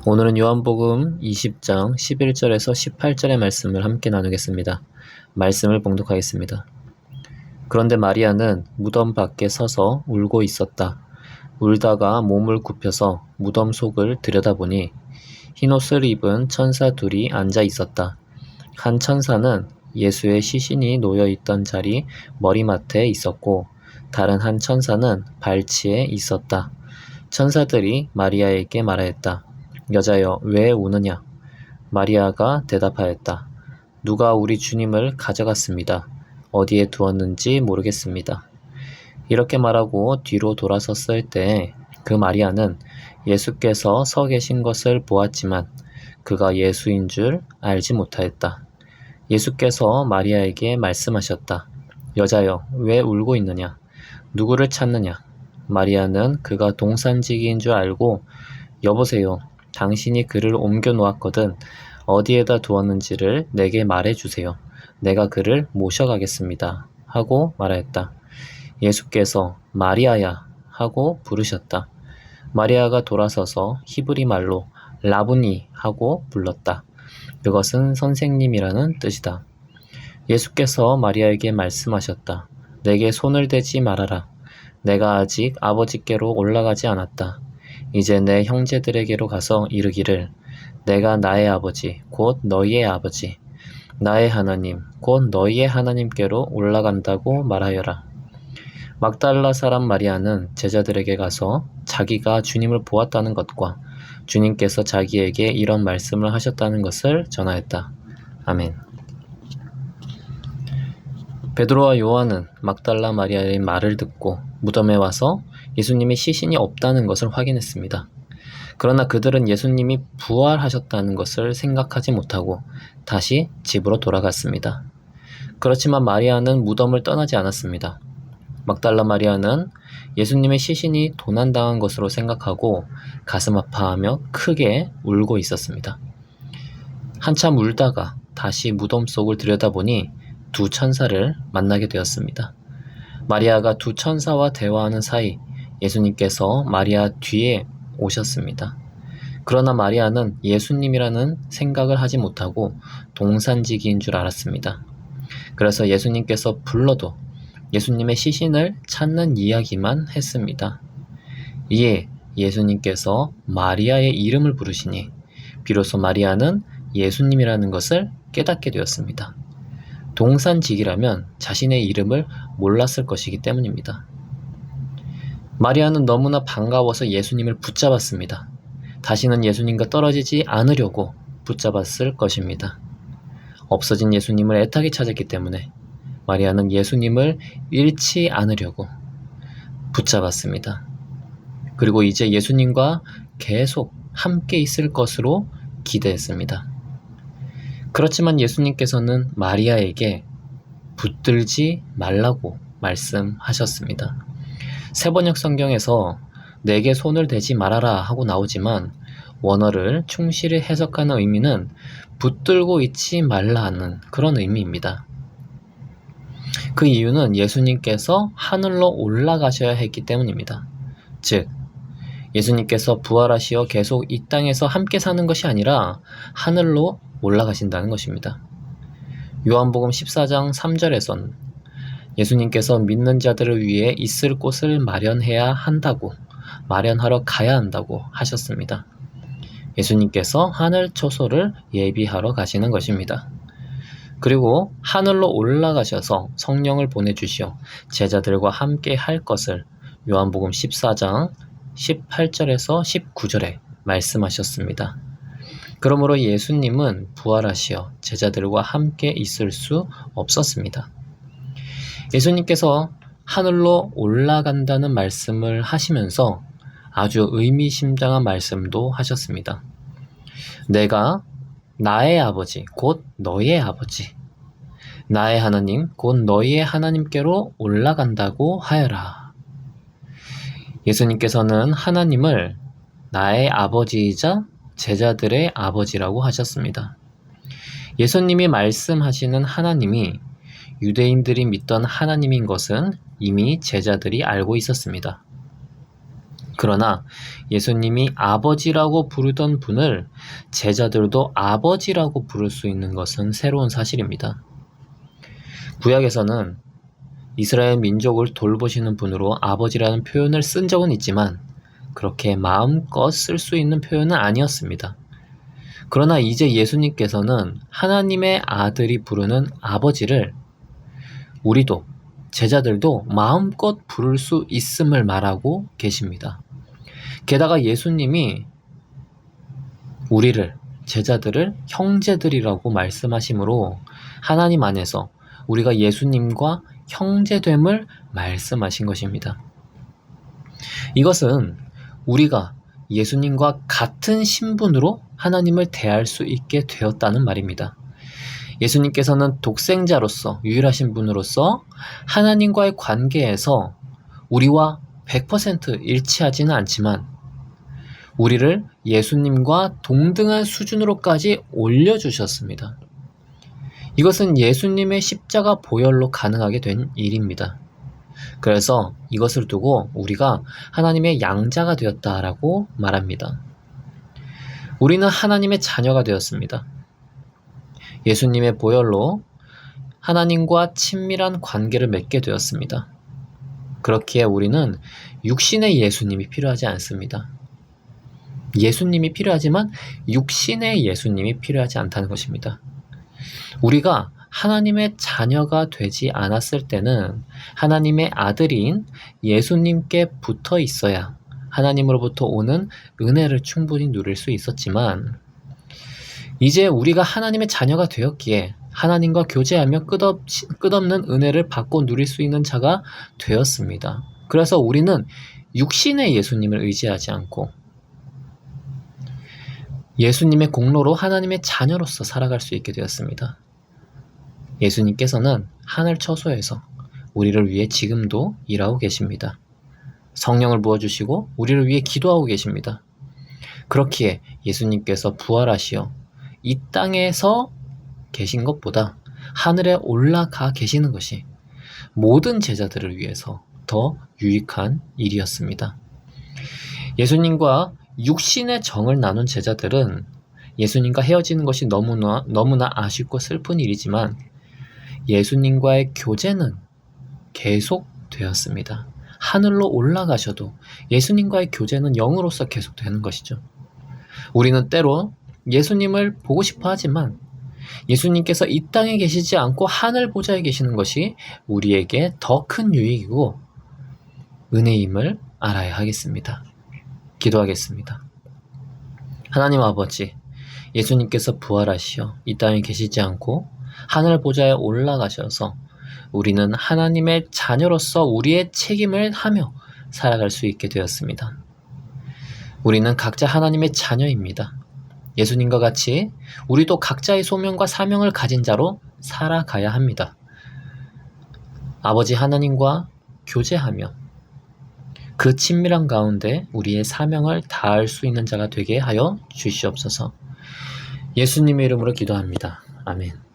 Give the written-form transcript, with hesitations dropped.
오늘은 요한복음 20장 11절에서 18절의 말씀을 함께 나누겠습니다. 말씀을 봉독하겠습니다. 그런데 마리아는 무덤 밖에 서서 울고 있었다. 울다가 몸을 굽혀서 무덤 속을 들여다보니 흰옷을 입은 천사 둘이 앉아 있었다. 한 천사는 예수의 시신이 놓여 있던 자리 머리맡에 있었고 다른 한 천사는 발치에 있었다. 천사들이 마리아에게 말하였다. 여자여, 왜 우느냐? 마리아가 대답하였다. 누가 우리 주님을 가져갔습니다. 어디에 두었는지 모르겠습니다. 이렇게 말하고 뒤로 돌아섰을 때 그 마리아는 예수께서 서 계신 것을 보았지만 그가 예수인 줄 알지 못하였다. 예수께서 마리아에게 말씀하셨다. 여자여, 왜 울고 있느냐? 누구를 찾느냐? 마리아는 그가 동산지기인 줄 알고 여보세요. 당신이 그를 옮겨 놓았거든 어디에다 두었는지를 내게 말해 주세요. 내가 그를 모셔가겠습니다. 하고 말하였다. 예수께서 마리아야 하고 부르셨다. 마리아가 돌아서서 히브리 말로 라부니 하고 불렀다. 그것은 선생님이라는 뜻이다. 예수께서 마리아에게 말씀하셨다. 내게 손을 대지 말아라. 내가 아직 아버지께로 올라가지 않았다. 이제 내 형제들에게로 가서 이르기를 내가 나의 아버지 곧 너희의 아버지 나의 하나님 곧 너희의 하나님께로 올라간다고 말하여라. 막달라 사람 마리아는 제자들에게 가서 자기가 주님을 보았다는 것과 주님께서 자기에게 이런 말씀을 하셨다는 것을 전하였다. 아멘. 베드로와 요한은 막달라 마리아의 말을 듣고 무덤에 와서 예수님의 시신이 없다는 것을 확인했습니다. 그러나 그들은 예수님이 부활하셨다는 것을 생각하지 못하고 다시 집으로 돌아갔습니다. 그렇지만 마리아는 무덤을 떠나지 않았습니다. 막달라 마리아는 예수님의 시신이 도난당한 것으로 생각하고 가슴 아파하며 크게 울고 있었습니다. 한참 울다가 다시 무덤 속을 들여다보니 두 천사를 만나게 되었습니다. 마리아가 두 천사와 대화하는 사이 예수님께서 마리아 뒤에 오셨습니다. 그러나 마리아는 예수님이라는 생각을 하지 못하고 동산지기인 줄 알았습니다. 그래서 예수님께서 불러도 예수님의 시신을 찾는 이야기만 했습니다. 이에 예수님께서 마리아의 이름을 부르시니 비로소 마리아는 예수님이라는 것을 깨닫게 되었습니다. 동산지기라면 자신의 이름을 몰랐을 것이기 때문입니다. 마리아는 너무나 반가워서 예수님을 붙잡았습니다. 다시는 예수님과 떨어지지 않으려고 붙잡았을 것입니다. 없어진 예수님을 애타게 찾았기 때문에 마리아는 예수님을 잃지 않으려고 붙잡았습니다. 그리고 이제 예수님과 계속 함께 있을 것으로 기대했습니다. 그렇지만 예수님께서는 마리아에게 붙들지 말라고 말씀하셨습니다. 세번역 성경에서 내게 손을 대지 말아라 하고 나오지만 원어를 충실히 해석하는 의미는 붙들고 있지 말라는 그런 의미입니다. 그 이유는 예수님께서 하늘로 올라가셔야 했기 때문입니다. 즉, 예수님께서 부활하시어 계속 이 땅에서 함께 사는 것이 아니라 하늘로 올라가신다는 것입니다. 요한복음 14장 3절에선 예수님께서 믿는 자들을 위해 있을 곳을 마련하러 가야 한다고 하셨습니다. 예수님께서 하늘 초소를 예비하러 가시는 것입니다. 그리고 하늘로 올라가셔서 성령을 보내주시어 제자들과 함께 할 것을 요한복음 14장 18절에서 19절에 말씀하셨습니다. 그러므로 예수님은 부활하시어 제자들과 함께 있을 수 없었습니다. 예수님께서 하늘로 올라간다는 말씀을 하시면서 아주 의미심장한 말씀도 하셨습니다. 내가 나의 아버지 곧 너희의 아버지 나의 하나님 곧 너희의 하나님께로 올라간다고 하여라. 예수님께서는 하나님을 나의 아버지이자 제자들의 아버지라고 하셨습니다. 예수님이 말씀하시는 하나님이 유대인들이 믿던 하나님인 것은 이미 제자들이 알고 있었습니다. 그러나 예수님이 아버지라고 부르던 분을 제자들도 아버지라고 부를 수 있는 것은 새로운 사실입니다. 구약에서는 이스라엘 민족을 돌보시는 분으로 아버지라는 표현을 쓴 적은 있지만 그렇게 마음껏 쓸 수 있는 표현은 아니었습니다. 그러나 이제 예수님께서는 하나님의 아들이 부르는 아버지를 우리도 제자들도 마음껏 부를 수 있음을 말하고 계십니다. 게다가 예수님이 우리를 제자들을 형제들이라고 말씀하시므로 하나님 안에서 우리가 예수님과 형제됨을 말씀하신 것입니다. 이것은 우리가 예수님과 같은 신분으로 하나님을 대할 수 있게 되었다는 말입니다. 예수님께서는 독생자로서 유일하신 분으로서 하나님과의 관계에서 우리와 100% 일치하지는 않지만 우리를 예수님과 동등한 수준으로까지 올려주셨습니다. 이것은 예수님의 십자가 보혈로 가능하게 된 일입니다. 그래서 이것을 두고 우리가 하나님의 양자가 되었다라고 말합니다. 우리는 하나님의 자녀가 되었습니다. 예수님의 보혈로 하나님과 친밀한 관계를 맺게 되었습니다. 그렇기에 우리는 육신의 예수님이 필요하지 않습니다. 예수님이 필요하지만 육신의 예수님이 필요하지 않다는 것입니다. 우리가 하나님의 자녀가 되지 않았을 때는 하나님의 아들인 예수님께 붙어 있어야 하나님으로부터 오는 은혜를 충분히 누릴 수 있었지만 이제 우리가 하나님의 자녀가 되었기에 하나님과 교제하며 끝없는 은혜를 받고 누릴 수 있는 자가 되었습니다. 그래서 우리는 육신의 예수님을 의지하지 않고 예수님의 공로로 하나님의 자녀로서 살아갈 수 있게 되었습니다. 예수님께서는 하늘 처소에서 우리를 위해 지금도 일하고 계십니다. 성령을 부어주시고 우리를 위해 기도하고 계십니다. 그렇기에 예수님께서 부활하시어 이 땅에서 계신 것보다 하늘에 올라가 계시는 것이 모든 제자들을 위해서 더 유익한 일이었습니다. 예수님과 육신의 정을 나눈 제자들은 예수님과 헤어지는 것이 너무나 아쉽고 슬픈 일이지만 예수님과의 교제는 계속 되었습니다. 하늘로 올라가셔도 예수님과의 교제는 영으로서 계속되는 것이죠. 우리는 때로 예수님을 보고 싶어 하지만 예수님께서 이 땅에 계시지 않고 하늘 보좌에 계시는 것이 우리에게 더 큰 유익이고 은혜임을 알아야 하겠습니다. 기도하겠습니다. 하나님 아버지, 예수님께서 부활하시어 이 땅에 계시지 않고 하늘 보좌에 올라가셔서 우리는 하나님의 자녀로서 우리의 책임을 하며 살아갈 수 있게 되었습니다. 우리는 각자 하나님의 자녀입니다. 예수님과 같이 우리도 각자의 소명과 사명을 가진 자로 살아가야 합니다. 아버지 하나님과 교제하며 그 친밀한 가운데 우리의 사명을 다할 수 있는 자가 되게 하여 주시옵소서. 예수님의 이름으로 기도합니다. 아멘.